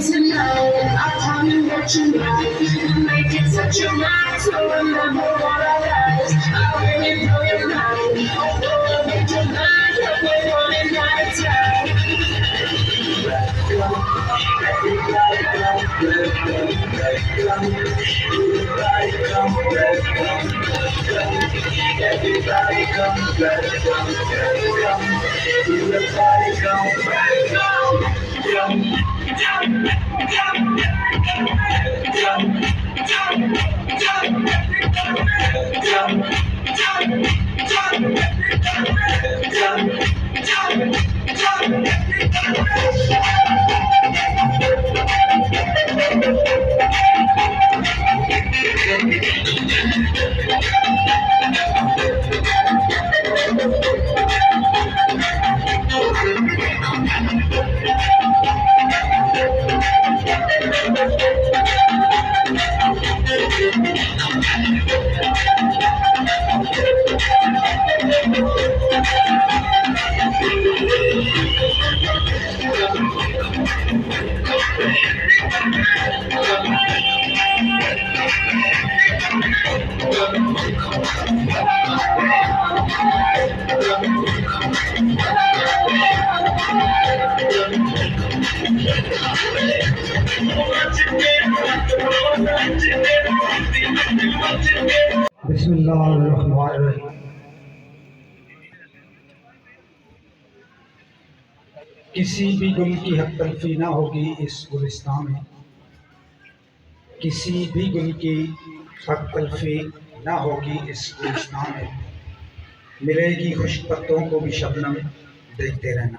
Tonight, I'll tell you what you like and make it such a night to remember all our lives. I really know your mind. Oh, make your mind up when on a night time. Everybody come, let's come, everybody come, बिस्मिल्लाहिर्रहमानिर्रहीम। किसी भी गुल की हक तलफी ना होगी इस गुलिस्तान में, किसी भी गुल की हक तलफी ना होगी इस गुलिस्तान में, मिलेगी खुश्क पत्तों को भी शबनम देखते रहना।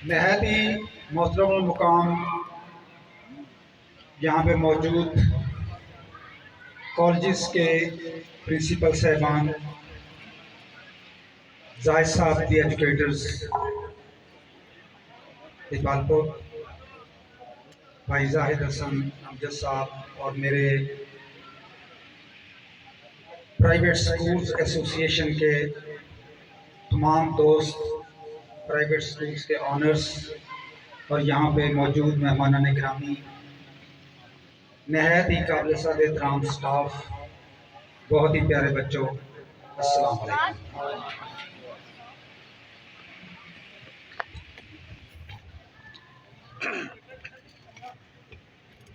नहायत ही मोहतरम मुकाम यहाँ पे मौजूद कॉलेजेस के प्रिंसिपल साहिबान, जायद साहब दी एजुकेटर्स, इकबालपुर भाई जाहिद हसन अमजद साहब और मेरे प्राइवेट स्कूल्स एसोसिएशन के तमाम दोस्त, प्राइवेट स्कूल्स के ऑनर्स और यहाँ पे मौजूद मेहमानान गिरामी, नहायत ही काबिल साद एहतराम स्टाफ, बहुत ही प्यारे बच्चों, अस्सलाम वालेकुम।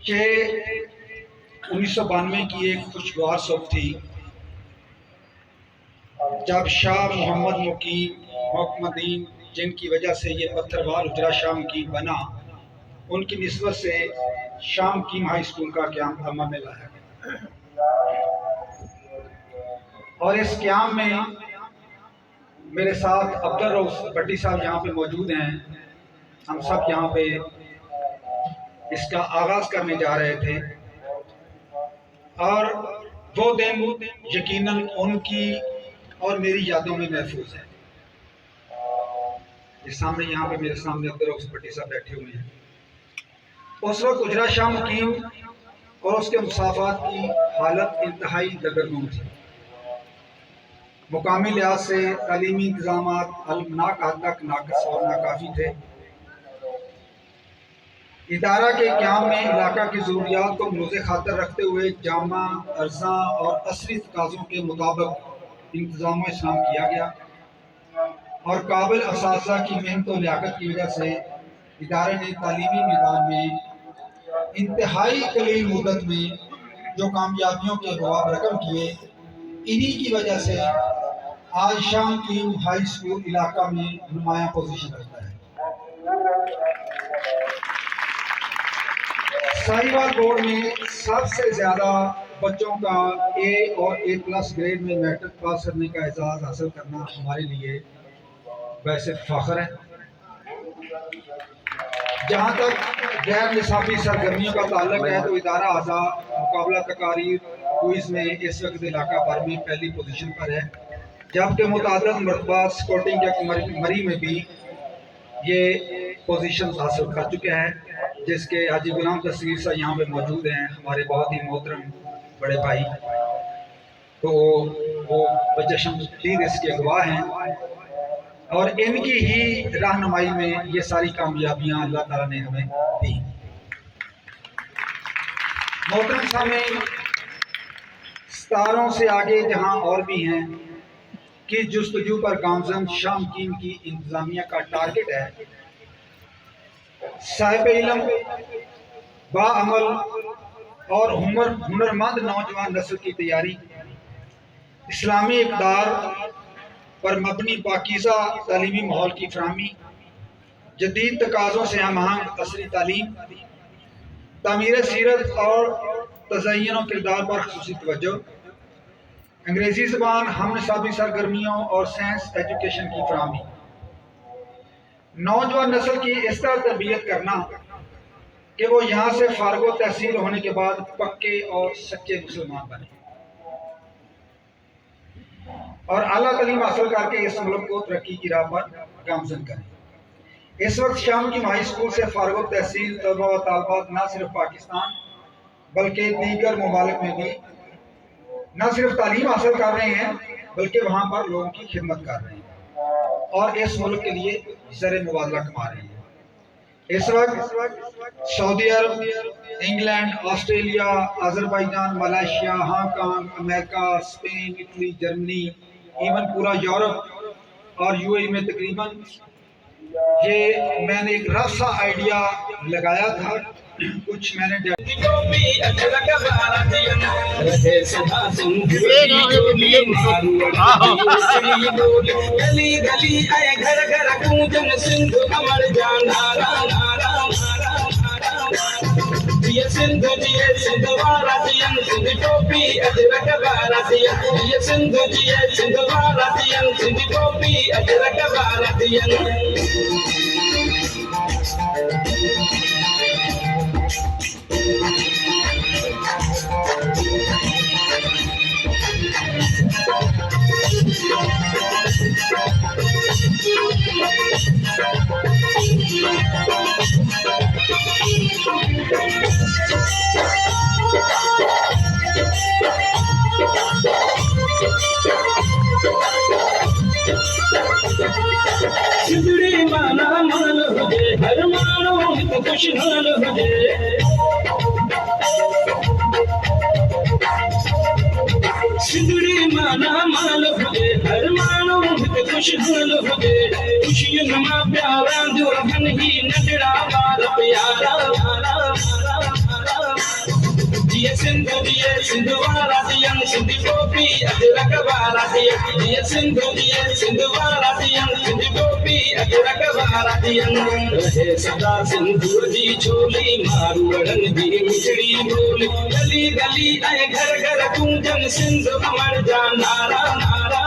ये 1992 की एक खुशगवार सुबह थी जब शाह मोहम्मद मुकीम मोहम्मदीन, जिनकी वजह से ये पत्थरवाल उजरा शाम की बना, उनकी निस्बत से शाम की हाई स्कूल का क़याम अमल में लाया और इस क़याम में मेरे साथ अब्दुल रऊफ भट्टी साहब यहाँ पे मौजूद हैं। हम सब यहाँ पे इसका आगाज़ करने जा रहे थे और वो दिन यकीनन उनकी और मेरी यादों में महफूज है। इस सामने यहाँ पे मेरे सामने अब्दुल रऊफ भट्टी साहब बैठे हुए हैं। उस वक्त उजरा शाह मुकीम और उसके मुसाफात की हालत इंतहाई दगरगूं थी। मुकामी लिहाज से तालीमी इंतजाम अलमनाक हद तक नाकस और नाकाफी थे। इदारा के क़याम में इलाका की ज़रूरियात को मौज़े खातर रखते हुए जामा, अर्जा और असली तकाज़ों के मुताबिक इंतज़ाम इस्लाम किया गया और काबिल असातिज़ा की मेहनत और लियाकत की वजह से इदारे ने तालीमी मैदान में इंतहाई कलील मुद्दत में जो कामयाबियों के अबवाब रकम किए, इन्हीं की वजह से आज शाम की हाई स्कूल इलाका में नुमायां पोजीशन रखता है। साहिवाल बोर्ड में सबसे ज़्यादा बच्चों का ए और A+ ग्रेड में मैट्रिक पास करने का एजाज़ हासिल करना हमारे लिए वैसे फ़ख्र है। जहाँ तक गैर निसाबी सरगर्मियों का ताल्लुक है तो इदारा आज़ा मुकाबला तकारीर क्विज में इस वक्त इलाका भर में पहली पोजीशन पर है, जबकि मुतादद मरतबा स्कोटिंग या मरी में भी ये पोजीशन हासिल कर चुके हैं, जिसके हाजी गुलाम तस्वीर साहब यहाँ पे मौजूद हैं, हमारे बहुत ही मोहतरम बड़े भाई। तो वो बजशमदीद इसके गवाह हैं और इनकी ही रहनुमाई में ये सारी कामयाबियाँ अल्लाह ताला ने हमें दी। मोहतरम सामीन, सितारों से आगे जहाँ और भी हैं कि जुस्तजू पर गामजन शामकीन की इंतजामिया का टारगेट है साहिब इल्म, बाअमल और हुनरमंद नौजवान नस्ल की तैयारी, इस्लामी इक़दार पर मबनी पाकीज़ा तालीमी माहौल की फराहमी, जदीद तकाज़ों से हमआहंग असली तालीम, तामीर सीरत और तज़य्युन व किरदार पर ख़ुसूसी तवज्जो, अंग्रेज़ी ज़बान हमनसाबी सरगर्मियों और साइंस एजुकेशन की फराहमी, नौजवान नस्ल की इस तरह तरबियत करना कि वो यहाँ से फारगो तहसील होने के बाद पक्के और सच्चे मुसलमान बने और आला तालीम हासिल करके इस मुल्क को तरक्की की राह पर गामजन करें। इस वक्त शाम की हाई स्कूल से फारगो तहसील तलबा व तालबात न सिर्फ पाकिस्तान बल्कि दीगर ममालिक में भी न सिर्फ तालीम हासिल कर रहे हैं बल्कि वहाँ पर लोगों की खिदमत कर रहे हैं और इस मुल्क के लिए ज़र मुबादला कमा रहे हैं। इस वक्त सऊदी अरब, England, Australia, Azerbaijan, Malaysia, Hong Kong, America, Spain, Italy, Germany, even पूरा यूरोप और यूएई में तकरीबन ये मैंने एक रफ सा आइडिया लगाया था, कुछ मैंने गली गली आए घर घर गूंजन सिंधु अमर ये सिंधु जिए सिंधु वाला दियन सिंधु टोपी अजरक वाला दियन ये सिंधु जिए सिंधु वाला दियन सिंधु टोपी अजरक वाला दियन। सिंधड़ी माना माल हुजे हर मानो हित खुशहाल हुजे सिंधड़ी माना माल हुजे हर मानो हित खुशहाल हुजे खुशियुनि मां प्यारा जो रहन ही नंढड़ा ॿार प्यारा जिए सिंधु वाला दियन सिंधी टोपी अजरक वाला दियन जिए सिंधु वाला दियन सिंधी टोपी अजरक वाला दियन रहे सदा सिंधु जी छोली मारूड़न जी मिठड़ी बोली गली गली ऐं घर घर गूंजन सिंधु अमर जा नारा नारा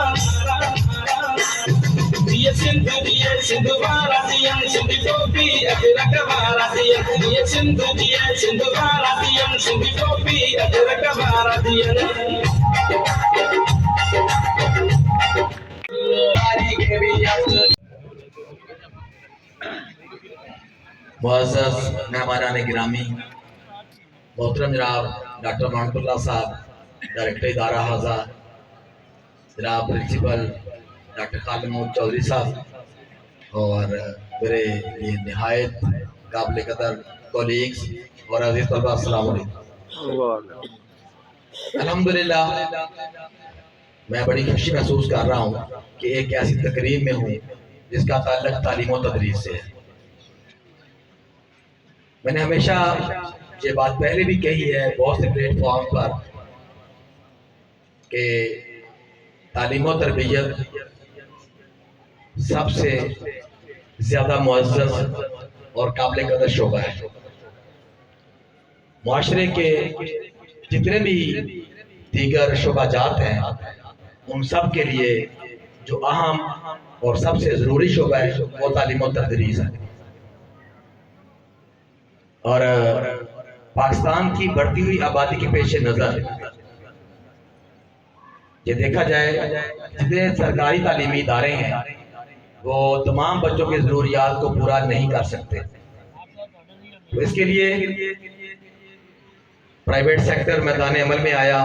जिए सिंधु वाला दियन सिंधी टोपी अजरक वाला दियन जिए सिंधु वाला दियन सिंधी टोपी अजरक वाला दियन। मुअज़्ज़ज़ मेहमानान गिरामी, मोहतरम जनाब डॉक्टर मानकुल्ला साहब, डायरेक्टर इदारा हाजा, जनाब प्रिंसिपल डॉक्टर खालिद महमूद चौधरी साहब और मेरे ये नहायत काबिल कदर कोलीग्स और अज़ीज़ तलबा, अस्सलाम वालेकुम। अल्हम्दुलिल्लाह मैं बड़ी खुशी महसूस कर रहा हूँ कि एक ऐसी तकरीब में हूँ जिसका ताल्लुक तालीम और तदरीस से है। मैंने हमेशा ये बात पहले भी कही है बहुत से प्लेटफॉर्म पर कि तालीम और तरबियत सबसे ज्यादा मुअज़्ज़ज़ और काबिल कदर शोबा है। माशरे के जितने भी दीगर शोबाजात हैं उन सब के लिए जो अहम और सबसे ज़रूरी शोबा है वो तालीम और तदरीस है। और पाकिस्तान की बढ़ती हुई आबादी के पेश नज़र ये देखा जाए जितने सरकारी तालीमी इदारे हैं वो तमाम बच्चों के ज़रूरियात को पूरा नहीं कर सकते। तो इसके लिए प्राइवेट सेक्टर मैदान अमल में आया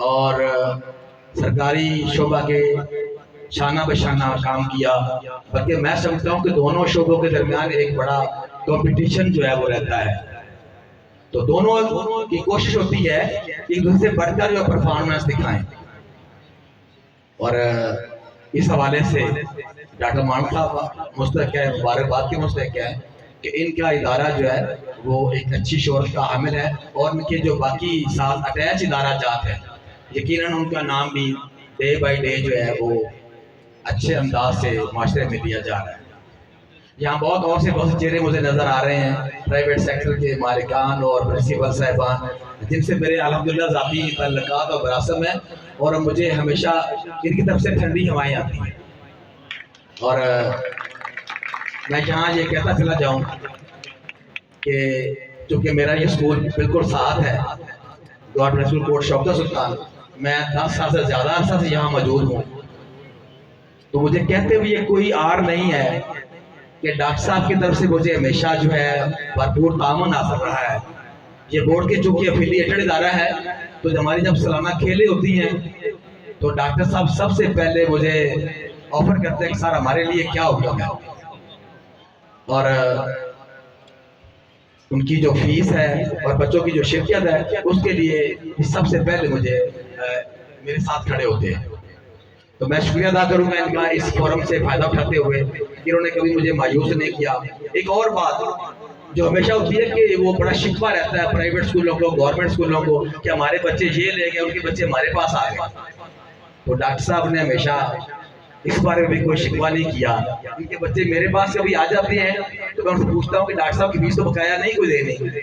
और सरकारी शोबा के शाना बशाना काम किया। बल्कि मैं समझता हूँ कि दोनों शोबों के दरमियान एक बड़ा कंपटीशन जो है वो रहता है। तो दोनों की कोशिश होती है कि एक दूसरे से बढ़कर जो परफॉर्मेंस दिखाएं। और इस हवाले से डॉक्टर मान साहब मुस्तक है, मुबारकबाद के मुस्तक है कि इनका इदारा जो है वो एक अच्छी शोहरत का हामिल है और इनके जो बाकी साथ अटैच इदारा जात है यकीनन उनका नाम भी डे बाई डे जो है वो अच्छे अंदाज से माशरे में दिया जा रहा है। यहाँ बहुत से चेहरे मुझे नज़र आ रहे हैं, प्राइवेट सेक्टर के मालिकान और प्रिंसिपल साहिबान, जिनसे मेरे अल्हम्दुलिल्लाह ज़ाती तल्लुकात और बरासम है और मुझे हमेशा इनकी तरफ से ठंडी हवाएं आती हैं। और मैं यहाँ ये कहता चला जाऊँ कि चूँकि मेरा ये स्कूल बिल्कुल साथ है, गवर्नमेंट स्कूल कोट शौकत सुल्तान, मैं 10 साल से ज़्यादा अरसा से यहाँ मौजूद हूँ, तो मुझे कहते हुए कोई आर नहीं है कि डॉक्टर साहब की तरफ से मुझे हमेशा जो है भरपूर तामन हासिल रहा है। ये बोर्ड के चूँकि एफिलिएटेड इदारा है तो हमारी जब सालाना खेलें होती हैं तो डॉक्टर साहब सबसे पहले मुझे ऑफर करते हैं कि सर हमारे लिए क्या हुक्म है। और उनकी जो फीस है और बच्चों की जो शिरकत है उसके लिए सबसे पहले मुझे मेरे साथ खड़े होते हैं। तो मैं शुक्रिया अदा करूंगा इनका इस फोरम से फ़ायदा उठाते हुए, इन्होंने कभी मुझे मायूस नहीं किया। एक और बात जो हमेशा होती है कि वो बड़ा शिकवा रहता है प्राइवेट स्कूलों को, गवर्नमेंट स्कूलों को, कि हमारे बच्चे ये ले गए, उनके बच्चे हमारे पास आ गए। तो डॉक्टर साहब ने हमेशा इस बारे में भी कोई शिकवा नहीं किया। उनके बच्चे मेरे पास कभी आ जाते हैं तो मैं उनसे पूछता हूँ कि डॉक्टर साहब की फीस तो बकाया नहीं कोई देनी,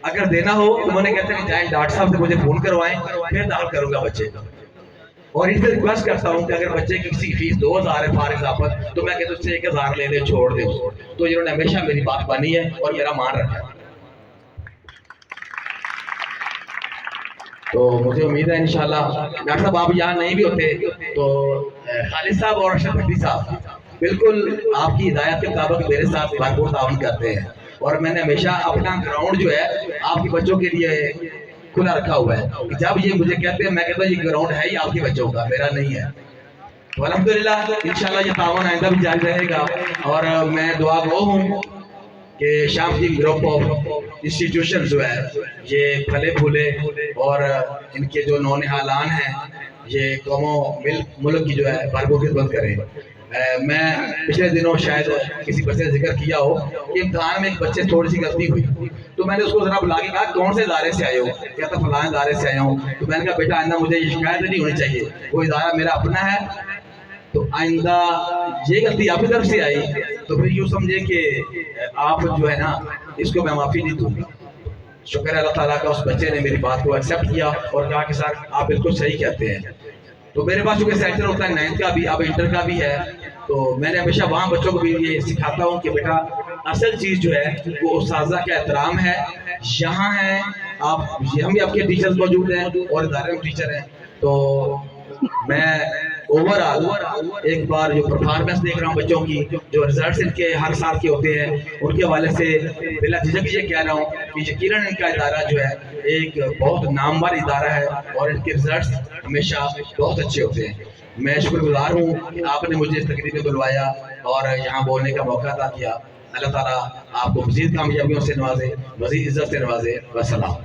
अगर देना हो तो मैंने कहते हैं कि जाए डॉक्टर साहब से मुझे फ़ोन करवाएं, फिर दाखिल करूँगा बच्चे को। और इनसे रिक्वेस्ट करता हूँ कि अगर बच्चे की किसी फीस 2000 है फॉर एग्जाम्पल, तो मैं कहता हूँ उससे 1000 ले दे, छोड़ दे। तो इन्होंने हमेशा मेरी बात मानी है और मेरा मान रखा है। तो मुझे उम्मीद है इंशाल्लाह डॉक्टर साहब आप यहाँ नहीं भी होते तो खालिद साहब और अशरफ भट्टी साहब बिल्कुल आपकी हिदायत के मुताबिक मेरे साथ भरपूर ताउन करते हैं। और मैंने हमेशा अपना ग्राउंड जो है आपके बच्चों के लिए खुला रखा हुआ है। जब ये मुझे कहते हैं मैं कहता हूँ ये ग्राउंड है ही आपके बच्चों का, मेरा नहीं है। तो अल्हम्दुलिल्लाह इंशाल्लाह ये ताउन आइंदा भी जारी रहेगा। और मैं दुआ गो हूँ कि शामजी ग्रुप ऑफ इंस्टीट्यूशन जो है ये फले फूले और इनके जो नौनिहालान हैं ये कौमों मुल्क की जो है भरपूर खिदमत करें। मैं पिछले दिनों शायद किसी बच्चे ने जिक्र किया हो कि इम्तहान में एक बच्चे थोड़ी सी गलती हुई, तो मैंने उसको जरा बुला के कहा कौन से इदारे से आए हो, कहता फलां इदारे से आया हूँ। तो मैंने कहा बेटा आइंदा मुझे ये शिकायत नहीं होनी चाहिए, वो इदारा मेरा अपना है, तो आइंदा ये गलती आपकी तरफ से आई तो फिर यूँ समझे कि आप जो है ना इसको मैं माफ़ी नहीं दूंगा। शुक्र है अल्लाह ताला का, उस बच्चे ने मेरी बात को एक्सेप्ट किया और कहा कि सर आप बिल्कुल सही कहते हैं। तो मेरे पास चूँकि सेक्टर होता है 9th का भी, अब इंटर का भी है, तो मैंने हमेशा वहाँ बच्चों को भी ये सिखाता हूँ कि बेटा असल चीज़ जो है वो उस्ताज़ा का एहतराम है। यहाँ है आप, हम भी आपके टीचर्स मौजूद हैं और इदारे में टीचर हैं, तो मैं ओवरऑल एक बार जो परफॉर्मेंस देख रहा हूँ बच्चों की, जो रिजल्ट्स इनके हर साल के होते हैं, उनके हवाले से बिला झिझक ये कह रहा हूँ कि यकीनन इनका इदारा जो है एक बहुत नामवर इदारा है और इनके रिजल्ट्स हमेशा बहुत अच्छे होते हैं। मैं शुक्रगुजार हूँ कि आपने मुझे इस तकरीब में बुलवाया और यहाँ बोलने का मौका अता किया। अल्लाह ताला आपको मज़ीद कामयाबियों से नवाजे, मज़ीद इज़्ज़त से नवाजे। वस्सलाम।